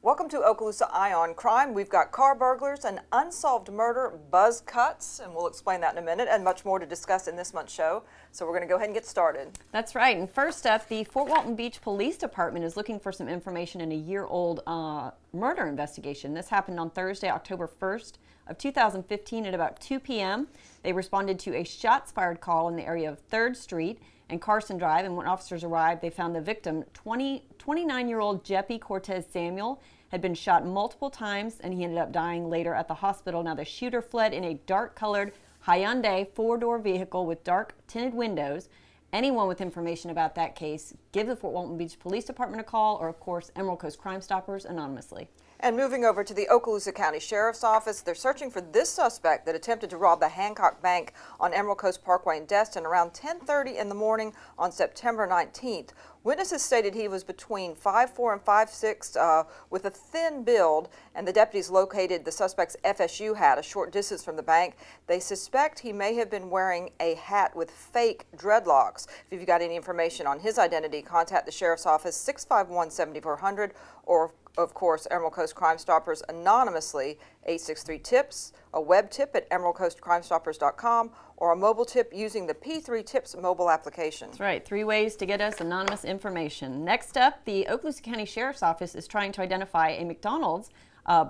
Welcome to Okaloosa Eye on Crime. We've got car burglars, an unsolved murder, buzz cuts, and we'll explain that in a minute, and much more to discuss in this month's show. So we're going to go ahead and get started. That's right. And first up, the Fort Walton Beach Police Department is looking for some information in a year-old murder investigation. This happened on Thursday, October 1st of 2015 at about 2 p.m. They responded to a shots fired call in the area of 3rd Street and Carson Drive, and when officers arrived, they found the victim, 29-year-old Jeppy Cortez Samuel, had been shot multiple times, and he ended up dying later at the hospital. Now, the shooter fled in a dark-colored Hyundai 4-door vehicle with dark tinted windows. Anyone with information about that case, give the Fort Walton Beach Police Department a call, or of course, Emerald Coast Crime Stoppers anonymously. And moving over to the Okaloosa County Sheriff's Office, they're searching for this suspect that attempted to rob the Hancock Bank on Emerald Coast Parkway in Destin around 10:30 in the morning on September 19th. Witnesses stated he was between 5'4" and 5'6", with a thin build, and the deputies located the suspect's FSU hat a short distance from the bank. They suspect he may have been wearing a hat with fake dreadlocks. If you've got any information on his identity, contact the Sheriff's Office 651-7400 or of course, Emerald Coast Crime Stoppers anonymously, 863-TIPS, a web tip at emeraldcoastcrimestoppers.com, or a mobile tip using the P3 Tips mobile application. That's right, 3 ways to get us anonymous information. Next up, the Okaloosa County Sheriff's Office is trying to identify a McDonald's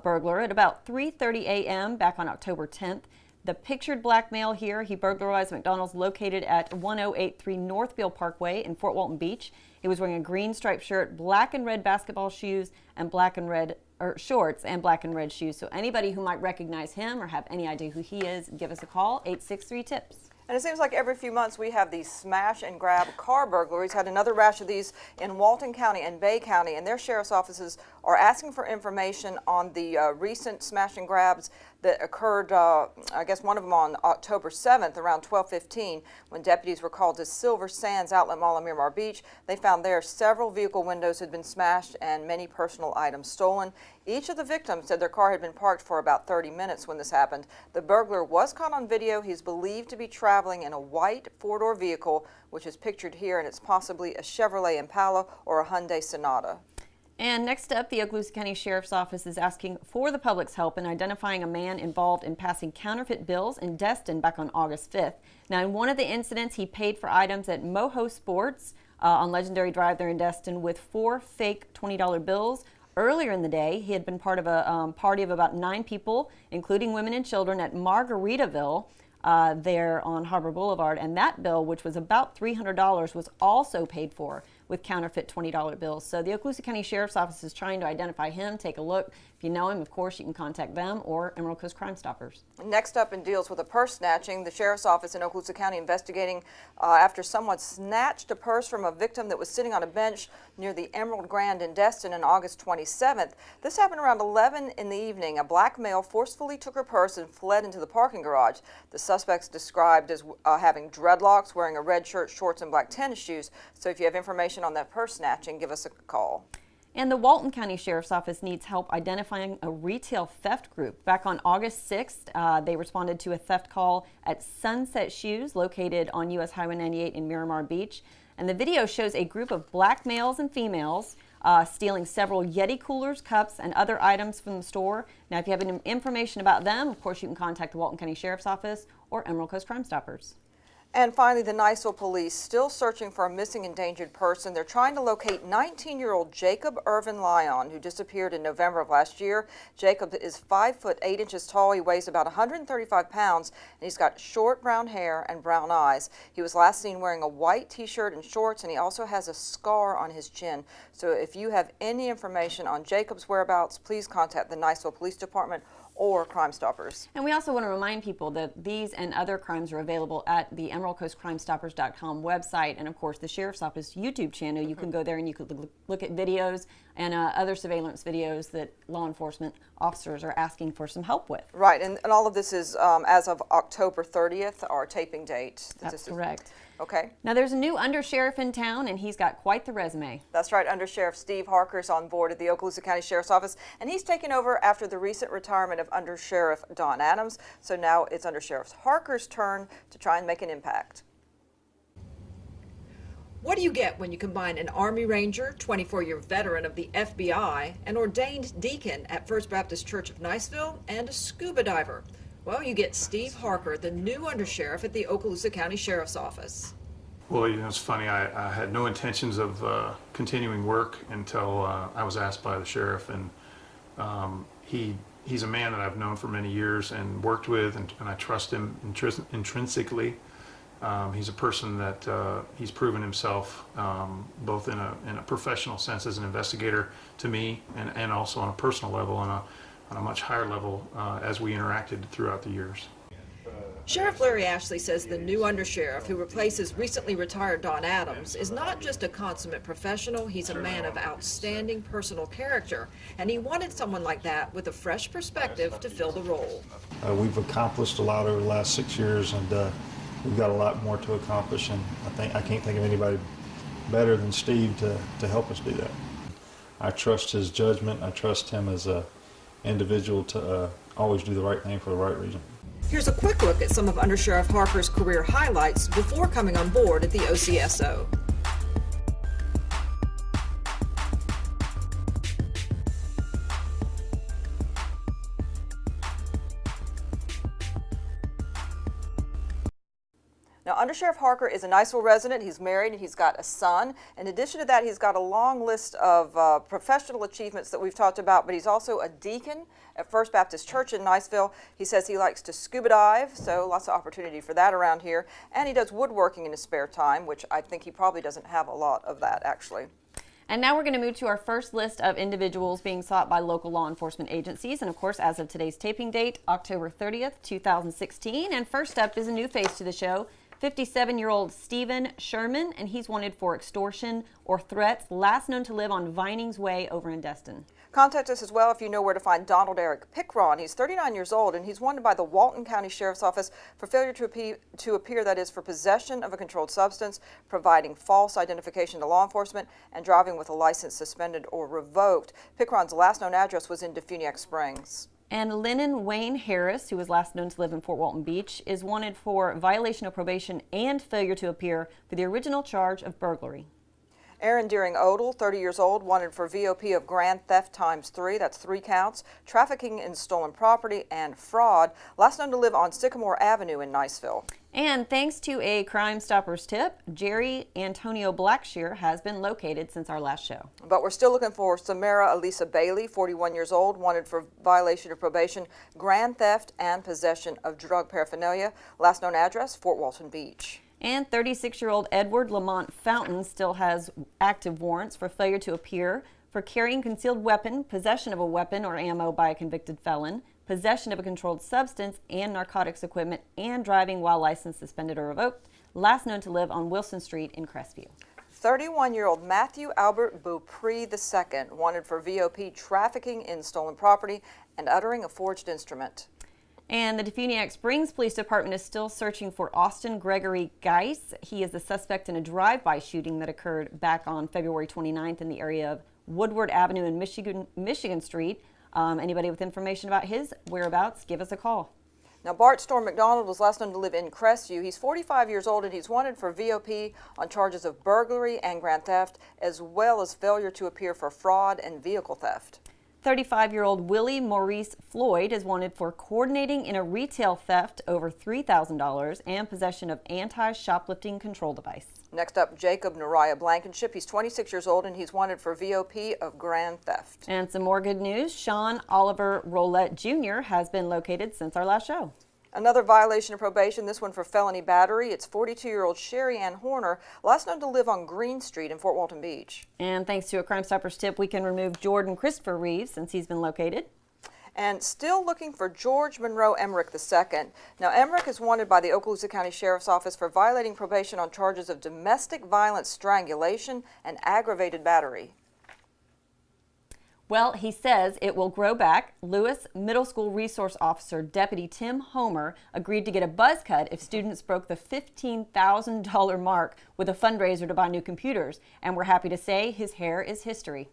burglar at about 3:30 a.m. back on October 10th. The pictured black male here, he burglarized McDonald's located at 1083 North Beale Parkway in Fort Walton Beach. He was wearing a green striped shirt, black and red basketball shoes, and black and red shorts and black and red shoes. So anybody who might recognize him or have any idea who he is, give us a call, 863-TIPS. And it seems like every few months we have these smash and grab car burglaries. Had another rash of these in Walton County and Bay County, and their sheriff's offices are asking for information on the recent smash and grabs that occurred, I guess one of them on October 7th around 12:15 when deputies were called to Silver Sands Outlet Mall in Miramar Beach. They found there several vehicle windows had been smashed and many personal items stolen. Each of the victims said their car had been parked for about 30 minutes when this happened. The burglar was caught on video. He's believed to be traveling in a white 4-door vehicle, which is pictured here, and it's possibly a Chevrolet Impala or a Hyundai Sonata. And next up, the Okaloosa County Sheriff's Office is asking for the public's help in identifying a man involved in passing counterfeit bills in Destin back on August 5th. Now, in one of the incidents, he paid for items at Moho Sports on Legendary Drive there in Destin with 4 fake $20 bills. Earlier in the day, he had been part of a party of about 9 people, including women and children, at Margaritaville there on Harbor Boulevard. And that bill, which was about $300, was also paid for with counterfeit $20 bills. So the Okaloosa County Sheriff's Office is trying to identify him. Take a look. If you know him, of course, you can contact them or Emerald Coast Crime Stoppers. Next up, in deals with a purse snatching, the Sheriff's Office in Okaloosa County investigating after someone snatched a purse from a victim that was sitting on a bench near the Emerald Grand in Destin on August 27th. This happened around 11 in the evening. A black male forcefully took her purse and fled into the parking garage. The suspect's described as having dreadlocks, wearing a red shirt, shorts, and black tennis shoes. So if you have information on that purse snatching, give us a call. And the Walton County Sheriff's Office needs help identifying a retail theft group. Back on August 6th, they responded to a theft call at Sunset Shoes, located on U.S. Highway 98 in Miramar Beach. And the video shows a group of black males and females stealing several Yeti coolers, cups, and other items from the store. Now, if you have any information about them, of course, you can contact the Walton County Sheriff's Office or Emerald Coast Crime Stoppers. And finally, the Niceville police still searching for a missing endangered person. They're trying to locate 19-year-old Jacob Irvin Lyon, who disappeared in November of last year. Jacob is 5 foot 8 inches tall. He weighs about 135 pounds, and he's got short brown hair and brown eyes. He was last seen wearing a white t-shirt and shorts, and he also has a scar on his chin. So if you have any information on Jacob's whereabouts, please contact the Niceville Police Department or Crime Stoppers. And we also want to remind people that these and other crimes are available at the EmeraldCoastCrimeStoppers.com website, and of course the Sheriff's Office YouTube channel. You can go there and you can look at videos and other surveillance videos that law enforcement officers are asking for some help with. Right, and all of this is as of October 30th, our taping date. That's correct. Okay. Now there's a new Undersheriff in town, and he's got quite the resume. That's right. Undersheriff Steve Harker's on board at the Okaloosa County Sheriff's Office, and he's taken over after the recent retirement of Undersheriff Don Adams. So now it's Undersheriff Harker's turn to try and make an impact. What do you get when you combine an Army Ranger, 24-year veteran of the FBI, an ordained deacon at First Baptist Church of Niceville, and a scuba diver? Well, you get Steve Harker, the new Undersheriff at the Okaloosa County Sheriff's Office. Well, it's funny. I had no intentions of continuing work until I was asked by the sheriff, and he's a man that I've known for many years and worked with, and I trust him intrinsically. He's a person that he's proven himself both in a professional sense as an investigator to me, and also on a personal level, on a much higher level as we interacted throughout the years. Sheriff Larry Ashley says the new Undersheriff, who replaces recently retired Don Adams, is not just a consummate professional, he's a man of outstanding personal character, and he wanted someone like that with a fresh perspective to fill the role. We've accomplished a lot over the last 6 years, and we've got a lot more to accomplish, and I can't think of anybody better than Steve to help us do that. I trust his judgment. I trust him as an individual to always do the right thing for the right reason. Here's a quick look at some of Undersheriff Harker's career highlights before coming on board at the OCSO. Now, Undersheriff Harker is a Niceville resident. He's married and he's got a son. In addition to that, he's got a long list of professional achievements that we've talked about, but he's also a deacon at First Baptist Church in Niceville. He says he likes to scuba dive, so lots of opportunity for that around here. And he does woodworking in his spare time, which I think he probably doesn't have a lot of that, actually. And now we're going to move to our first list of individuals being sought by local law enforcement agencies. And of course, as of today's taping date, October 30th, 2016. And first up is a new face to the show. 57-year-old Stephen Sherman, and he's wanted for extortion or threats, last known to live on Vinings Way over in Destin. Contact us as well if you know where to find Donald Eric Pickron. He's 39 years old, and he's wanted by the Walton County Sheriff's Office for failure to appear, that is, for possession of a controlled substance, providing false identification to law enforcement, and driving with a license suspended or revoked. Pickron's last known address was in Defuniak Springs. And Lennon Wayne Harris, who was last known to live in Fort Walton Beach, is wanted for violation of probation and failure to appear for the original charge of burglary. Aaron Deering Odell, 30 years old, wanted for VOP of grand theft times 3, that's 3 counts, trafficking in stolen property, and fraud, last known to live on Sycamore Avenue in Niceville. And thanks to a Crimestoppers tip, Jerry Antonio Blackshear has been located since our last show. But we're still looking for Samara Elisa Bailey, 41 years old, wanted for violation of probation, grand theft, and possession of drug paraphernalia, last known address, Fort Walton Beach. And 36-year-old Edward Lamont Fountain still has active warrants for failure to appear for carrying concealed weapon, possession of a weapon or ammo by a convicted felon, possession of a controlled substance and narcotics equipment, and driving while license suspended or revoked, last known to live on Wilson Street in Crestview. 31-year-old Matthew Albert Beaupre II, wanted for VOP trafficking in stolen property and uttering a forged instrument. And the Defuniak Springs Police Department is still searching for Austin Gregory Geis. He is the suspect in a drive-by shooting that occurred back on February 29th in the area of Woodward Avenue and Michigan Street. Anybody with information about his whereabouts, give us a call. Now, Bart Storm McDonald was last known to live in Crestview. He's 45 years old and he's wanted for VOP on charges of burglary and grand theft, as well as failure to appear for fraud and vehicle theft. 35-year-old Willie Maurice Floyd is wanted for coordinating in a retail theft over $3,000 and possession of anti-shoplifting control device. Next up, Jacob Nariah Blankenship. He's 26 years old and he's wanted for VOP of grand theft. And some more good news. Sean Oliver Rollette Jr. has been located since our last show. Another violation of probation, this one for felony battery. It's 42-year-old Sherry Ann Horner, last known to live on Green Street in Fort Walton Beach. And thanks to a Crimestoppers tip, we can remove Jordan Christopher Reeves since he's been located. And still looking for George Monroe Emmerich II. Now, Emmerich is wanted by the Okaloosa County Sheriff's Office for violating probation on charges of domestic violence, strangulation, and aggravated battery. Well, he says it will grow back. Lewis Middle School Resource Officer Deputy Tim Homer agreed to get a buzz cut if students broke the $15,000 mark with a fundraiser to buy new computers. And we're happy to say his hair is history.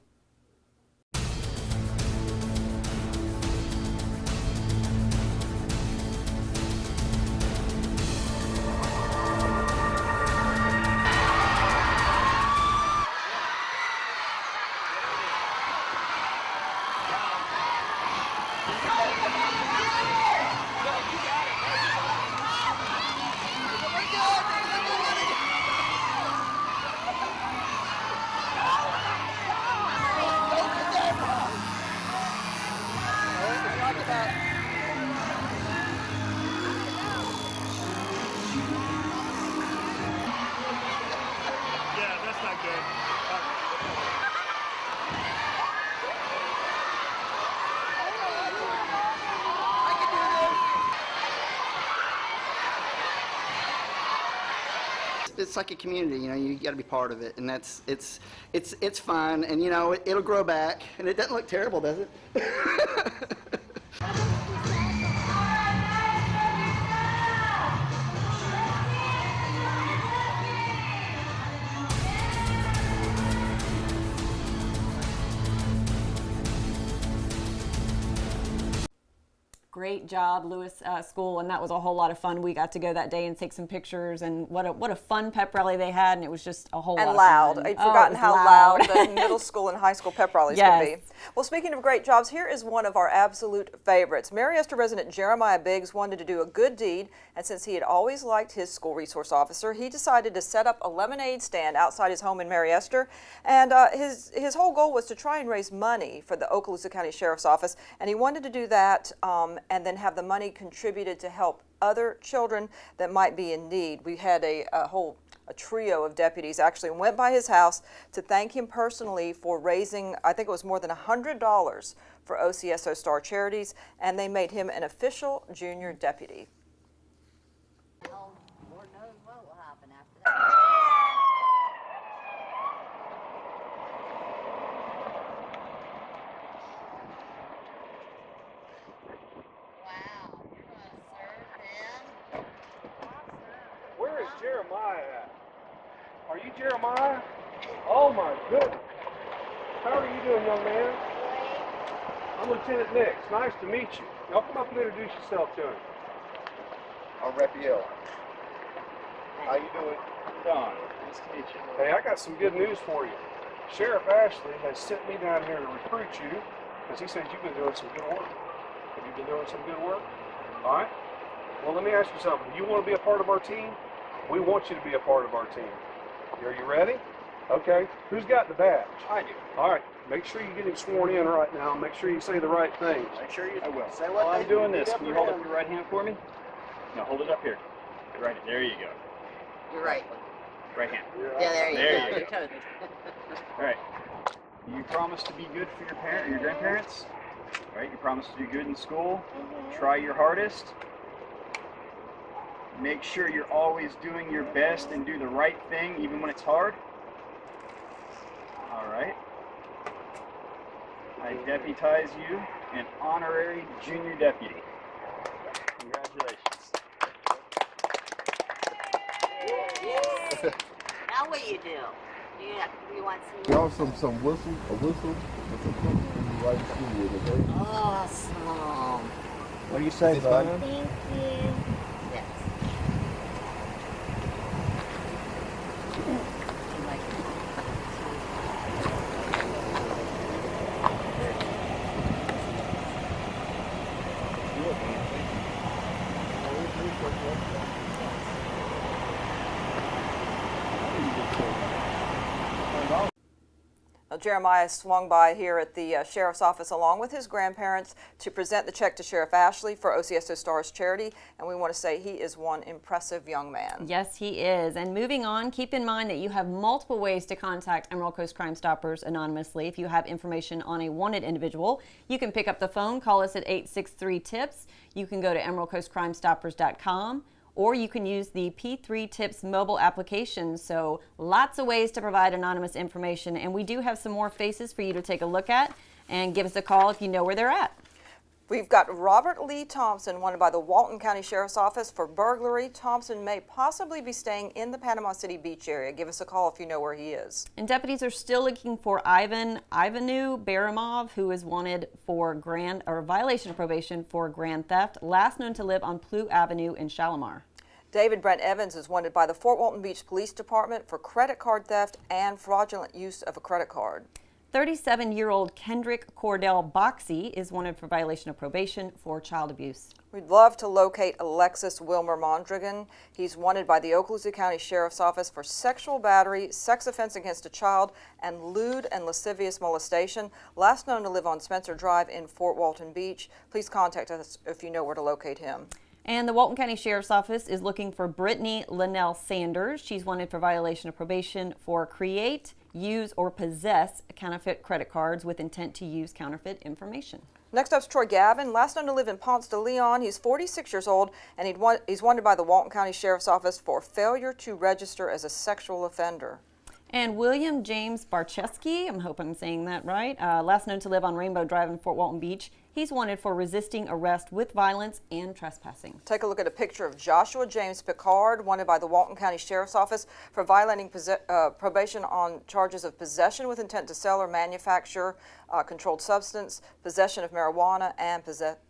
it's like a community. You know, you got to be part of it, and it's fun, and you know, it'll grow back, and it doesn't look terrible, does it? Great job, Lewis School, and that was a whole lot of fun. We got to go that day and take some pictures, and what a fun pep rally they had, and it was just a whole lot of loud. fun. I'd forgotten how loud the middle school and high school pep rallies Yes. could be. Well, speaking of great jobs, here is one of our absolute favorites. Mariester resident Jeremiah Biggs wanted to do a good deed, and since he had always liked his school resource officer, he decided to set up a lemonade stand outside his home in Mariester, and his whole goal was to try and raise money for the Okaloosa County Sheriff's Office, and he wanted to do that and then have the money contributed to help other children that might be in need. We had a trio of deputies actually went by his house to thank him personally for raising, I think it was more than $100 for OCSO Star Charities, and they made him an official junior deputy. Lord knows what will happen after that. Wow, you're gonna serve them? Where is Jeremiah at? Are you Jeremiah? Oh my goodness. How are you doing, young man? I'm Lieutenant Nix. Nice to meet you. Y'all come up and introduce yourself to him. I'm Raphael. How you doing? Don. Nice to meet you. Hey, I got some good news for you. Sheriff Ashley has sent me down here to recruit you because he says you've been doing some good work. Have you been doing some good work? All right. Well, let me ask you something. You want to be a part of our team? We want you to be a part of our team. Are you ready? Okay. Who's got the badge? I do. All right. Make sure you get him sworn in right now. Make sure you say the right things. Make sure you. I will. Say what I'm doing this. Can you hold up your right hand for me? No, hold it up here. Right. There you go. You're right. Right hand. Yeah, there you There go. you You're totally. All right. You promise to be good for your parent, your grandparents. All right. You promise to do good in school. Try your hardest. Make sure you're always doing your best and do the right thing, even when it's hard. All right. I deputize you an honorary junior deputy. Congratulations. Now what you do? You want some? Y'all some whistle, a whistle, and some cookies and you right to school with, okay? Awesome. What do you say, bud? Thank you. Yes. Now, Jeremiah swung by here at the Sheriff's Office along with his grandparents to present the check to Sheriff Ashley for OCSO Stars Charity, and we want to say he is one impressive young man. Yes, he is. And moving on, keep in mind that you have multiple ways to contact Emerald Coast Crimestoppers anonymously. If you have information on a wanted individual, you can pick up the phone, call us at 863-TIPS. You can go to emeraldcoastcrimestoppers.com. or you can use the P3 Tips mobile application. So lots of ways to provide anonymous information, and we do have some more faces for you to take a look at, and give us a call if you know where they're at. We've got Robert Lee Thompson, wanted by the Walton County Sheriff's Office for burglary. Thompson may possibly be staying in the Panama City Beach area. Give us a call if you know where he is. And deputies are still looking for Ivanu Baramov, who is wanted for violation of probation for grand theft, last known to live on Plough Avenue in Shalimar. David Brent Evans is wanted by the Fort Walton Beach Police Department for credit card theft and fraudulent use of a credit card. 37-year-old Kendrick Cordell Boxey is wanted for violation of probation for child abuse. We'd love to locate Alexis Wilmer Mondragon. He's wanted by the Okaloosa County Sheriff's Office for sexual battery, sex offense against a child, and lewd and lascivious molestation, last known to live on Spencer Drive in Fort Walton Beach. Please contact us if you know where to locate him. And the Walton County Sheriff's Office is looking for Brittany Linnell Sanders. She's wanted for violation of probation for create, use, or possess counterfeit credit cards with intent to use counterfeit information. Next up is Troy Gavin, last known to live in Ponce de Leon. He's 46 years old, and he's wanted by the Walton County Sheriff's Office for failure to register as a sexual offender. And William James Barcheski, I hope I'm saying that right, last known to live on Rainbow Drive in Fort Walton Beach. He's wanted for resisting arrest with violence and trespassing. Take a look at a picture of Joshua James Picard, wanted by the Walton County Sheriff's Office for violating probation on charges of possession with intent to sell or manufacture controlled substance, possession of marijuana, and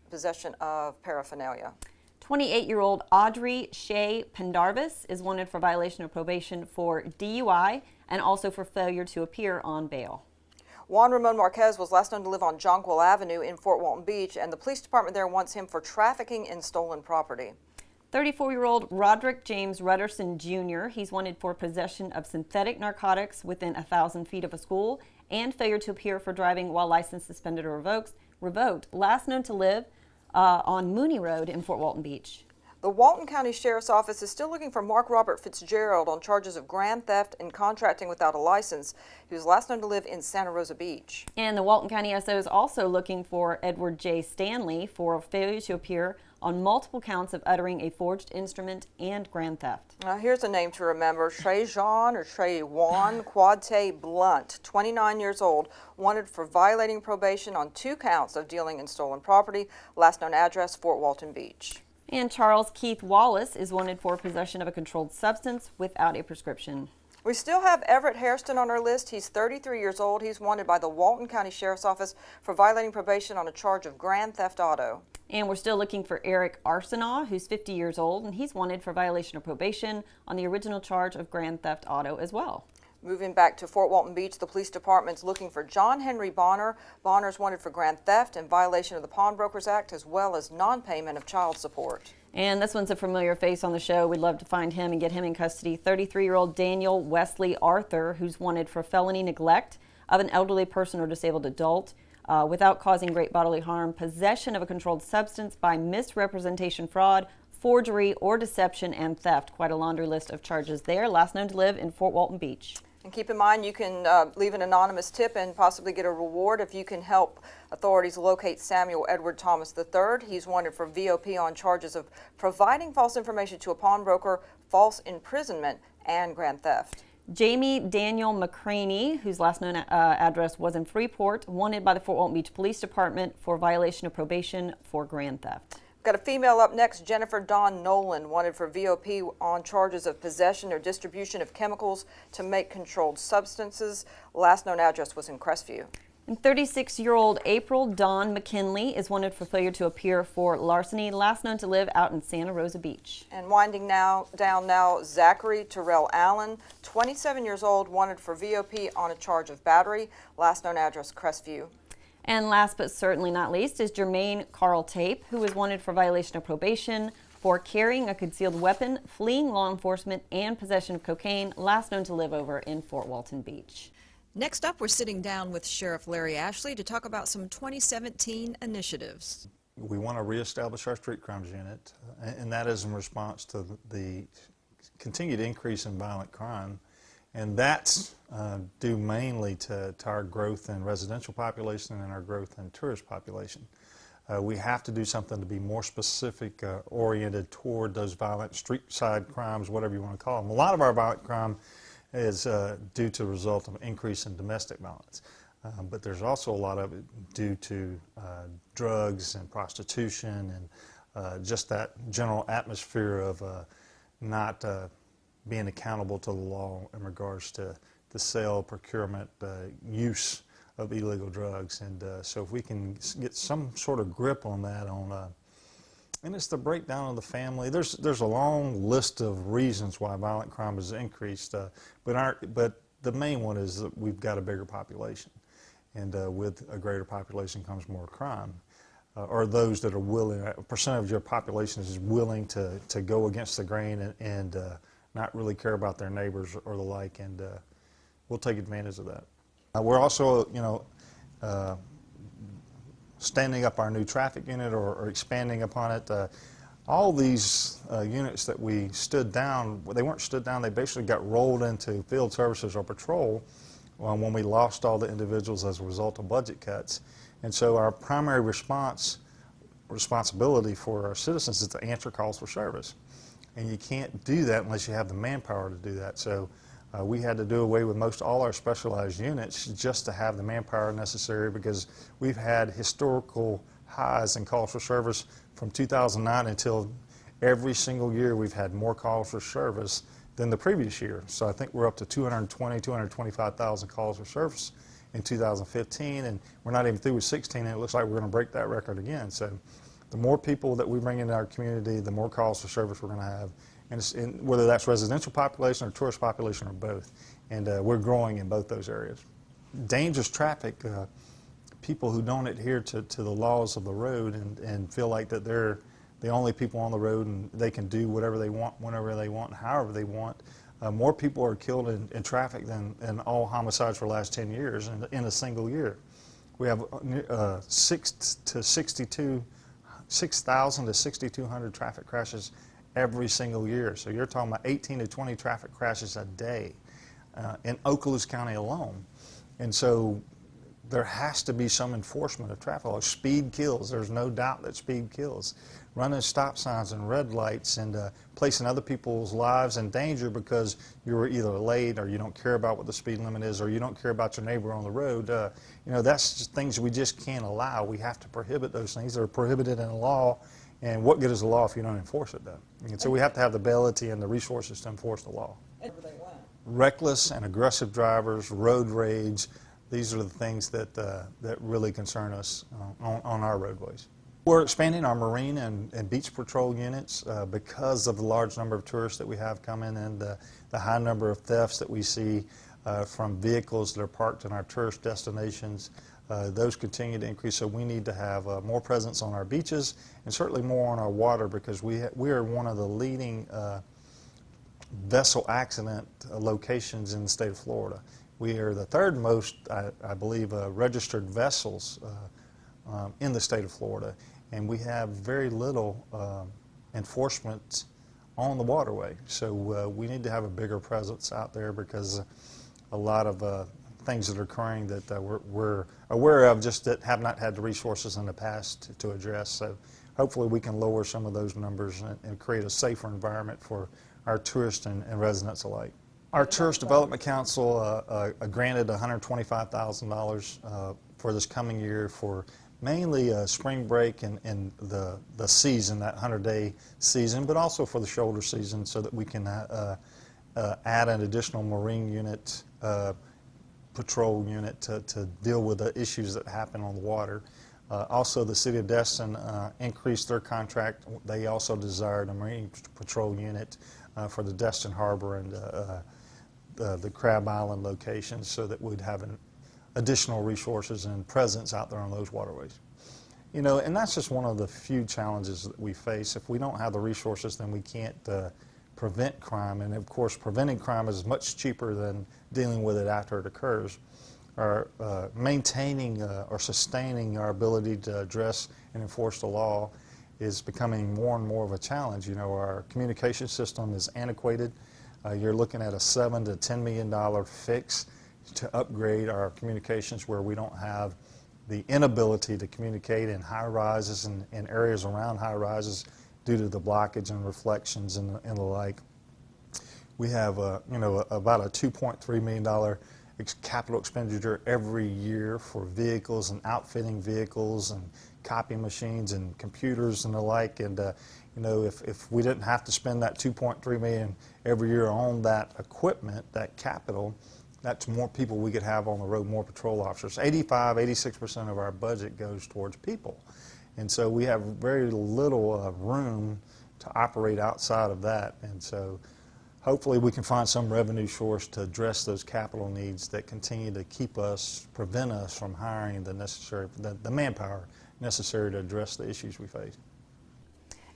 possession of paraphernalia. 28-year-old Audrey Shea Pendarvis is wanted for violation of probation for DUI and also for failure to appear on bail. Juan Ramon Marquez was last known to live on Jonquil Avenue in Fort Walton Beach, and the police department there wants him for trafficking in stolen property. 34-year-old Roderick James Rudderson Jr., he's wanted for possession of synthetic narcotics within 1,000 feet of a school and failure to appear for driving while license suspended or revoked, last known to live on Mooney Road in Fort Walton Beach. The Walton County Sheriff's Office is still looking for Mark Robert Fitzgerald on charges of grand theft and contracting without a license. He was last known to live in Santa Rosa Beach. And the Walton County SO is also looking for Edward J. Stanley for failure to appear on multiple counts of uttering a forged instrument and grand theft. Now here's a name to remember: Trejon or Trejuan Quadte Blunt, 29 years old, wanted for violating probation on 2 counts of dealing in stolen property. Last known address, Fort Walton Beach. And Charles Keith Wallace is wanted for possession of a controlled substance without a prescription. We still have Everett Hairston on our list. He's 33 years old. He's wanted by the Walton County Sheriff's Office for violating probation on a charge of grand theft auto. And we're still looking for Eric Arsenault, who's 50 years old, and he's wanted for violation of probation on the original charge of grand theft auto as well. Moving back to Fort Walton Beach, the police department's looking for John Henry Bonner. Bonner's wanted for grand theft and violation of the Pawnbrokers Act, as well as non-payment of child support. And this one's a familiar face on the show. We'd love to find him and get him in custody. 33-year-old Daniel Wesley Arthur, who's wanted for felony neglect of an elderly person or disabled adult without causing great bodily harm, possession of a controlled substance by misrepresentation, fraud, forgery, or deception, and theft. Quite a laundry list of charges there. Last known to live in Fort Walton Beach. And keep in mind, you can leave an anonymous tip and possibly get a reward if you can help authorities locate Samuel Edward Thomas III. He's wanted for VOP on charges of providing false information to a pawnbroker, false imprisonment, and grand theft. Jamie Daniel McCraney, whose last known address was in Freeport, wanted by the Fort Walton Beach Police Department for violation of probation for grand theft. Got a female up next, Jennifer Dawn Nolan, wanted for VOP on charges of possession or distribution of chemicals to make controlled substances. Last known address was in Crestview. And 36-year-old April Dawn McKinley is wanted for failure to appear for larceny, last known to live out in Santa Rosa Beach. And winding down now, Zachary Terrell Allen, 27 years old, wanted for VOP on a charge of battery. Last known address, Crestview. And last but certainly not least is Jermaine Carl Tape, who is wanted for violation of probation for carrying a concealed weapon, fleeing law enforcement, and possession of cocaine, last known to live over in Fort Walton Beach. Next up, we're sitting down with Sheriff Larry Ashley to talk about some 2017 initiatives. We want to reestablish our street crimes unit, and that is in response to the continued increase in violent crime. And that's due mainly to our growth in residential population and our growth in tourist population. We have to do something to be more specific, oriented toward those violent street side crimes, whatever you want to call them. A lot of our violent crime is due to the result of an increase in domestic violence. But there's also a lot of it due to drugs and prostitution and just that general atmosphere of not being accountable to the law in regards to the sale, procurement, use of illegal drugs. And so if we can get some sort of grip on that, and it's the breakdown of the family. There's a long list of reasons why violent crime has increased, but the main one is that we've got a bigger population. And with a greater population comes more crime. Or those that are willing, a percentage of your population is willing to go against the grain and not really care about their neighbors or the like, and we'll take advantage of that. We're also, standing up our new traffic unit or expanding upon it. All these units that we stood down, they weren't stood down, they basically got rolled into field services or patrol, when we lost all the individuals as a result of budget cuts. And so our primary responsibility for our citizens is to answer calls for service. And you can't do that unless you have the manpower to do that. So we had to do away with most all our specialized units just to have the manpower necessary, because we've had historical highs in calls for service from 2009 until every single year we've had more calls for service than the previous year. So I think we're up to 225,000 calls for service in 2015, and we're not even through with 16, and it looks like we're going to break that record again. So the more people that we bring into our community, the more calls for service we're going to have, and whether that's residential population or tourist population or both. And we're growing in both those areas. Dangerous traffic, people who don't adhere to the laws of the road and feel like that they're the only people on the road and they can do whatever they want, whenever they want, and however they want. More people are killed in traffic than in all homicides for the last 10 years in a single year. We have 6,000 to 6,200 traffic crashes every single year. So you're talking about 18 to 20 traffic crashes a day in Okaloosa County alone. And so there has to be some enforcement of traffic laws. Speed kills. There's no doubt that speed kills. Running stop signs and red lights and placing other people's lives in danger because you were either late or you don't care about what the speed limit is or you don't care about your neighbor on the road. That's just things we just can't allow. We have to prohibit those things. They're prohibited in the law. And what good is the law if you don't enforce it, though? And so we have to have the ability and the resources to enforce the law. Reckless and aggressive drivers, road rage, these are the things that really concern us on our roadways. We're expanding our marine and beach patrol units because of the large number of tourists that we have coming and the high number of thefts that we see from vehicles that are parked in our tourist destinations. Those continue to increase, so we need to have more presence on our beaches and certainly more on our water, because we are one of the leading vessel accident locations in the state of Florida. We are the third most, I believe, registered vessels in the state of Florida, and we have very little enforcement on the waterway. So we need to have a bigger presence out there, because a lot of things that are occurring that we're aware of just that have not had the resources in the past to address. So hopefully we can lower some of those numbers and create a safer environment for our tourists and residents alike. Our Tourist Development Council granted $125,000 for this coming year for mainly spring break and the season, that 100-day season, but also for the shoulder season, so that we can add an additional marine unit, patrol unit to deal with the issues that happen on the water. Also, the City of Destin increased their contract. They also desired a marine patrol unit for the Destin Harbor and the Crab Island locations, so that we'd have additional resources and presence out there on those waterways. And that's just one of the few challenges that we face. If we don't have the resources, then we can't prevent crime, and of course preventing crime is much cheaper than dealing with it after it occurs. Or maintaining or sustaining our ability to address and enforce the law is becoming more and more of a challenge. Our communication system is antiquated. You're looking at a $7 to $10 million fix to upgrade our communications, where we don't have the inability to communicate in high rises and areas around high rises due to the blockage and reflections and the like. We have about a $2.3 million capital expenditure every year for vehicles and outfitting vehicles and copy machines and computers and the like. And if we didn't have to spend that $2.3 million every year on that equipment, that capital, that's more people we could have on the road, more patrol officers. 86% of our budget goes towards people. And so we have very little room to operate outside of that. And so hopefully we can find some revenue source to address those capital needs that continue to prevent us from hiring the manpower necessary to address the issues we face.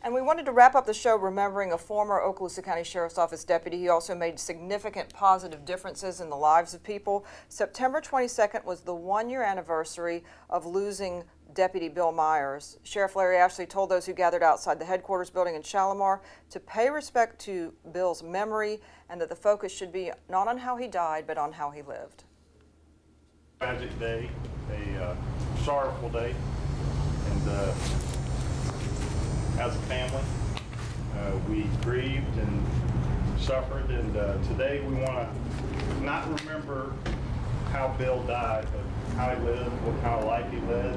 And we wanted to wrap up the show remembering a former Okaloosa County Sheriff's Office deputy. He also made significant positive differences in the lives of people. September 22nd was the one-year anniversary of losing Deputy Bill Myers. Sheriff Larry Ashley told those who gathered outside the headquarters building in Shalimar to pay respect to Bill's memory, and that the focus should be not on how he died, but on how he lived. Tragic day, a sorrowful day, and as a family, we grieved and suffered, and today we want to not remember how Bill died, but how he lived, what kind of life he led,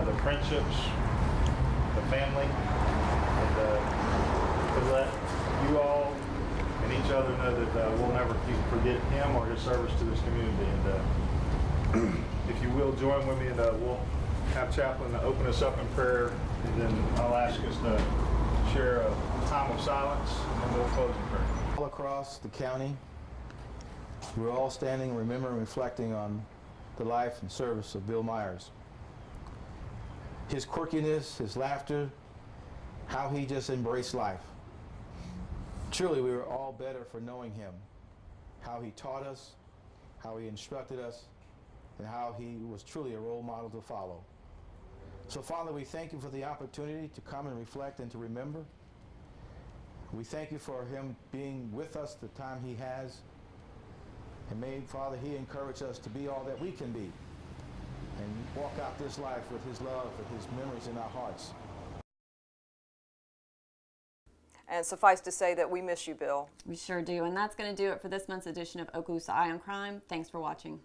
the friendships, the family, and to let you all and each other know that we'll never forget him or his service to this community. And if you will join with me, and we'll have Chaplain open us up in prayer, and then I'll ask us to share a time of silence, and we'll close in prayer. All across the county, we're all standing, remembering, reflecting on the life and service of Bill Myers. His quirkiness, his laughter, how he just embraced life. Truly, we were all better for knowing him, how he taught us, how he instructed us, and how he was truly a role model to follow. So, Father, we thank you for the opportunity to come and reflect and to remember. We thank you for him being with us the time he has. And may, Father, he encourage us to be all that we can be and walk out this life with his love and his memories in our hearts. And suffice to say that we miss you, Bill. We sure do. And that's going to do it for this month's edition of Okaloosa Eye on Crime. Thanks for watching.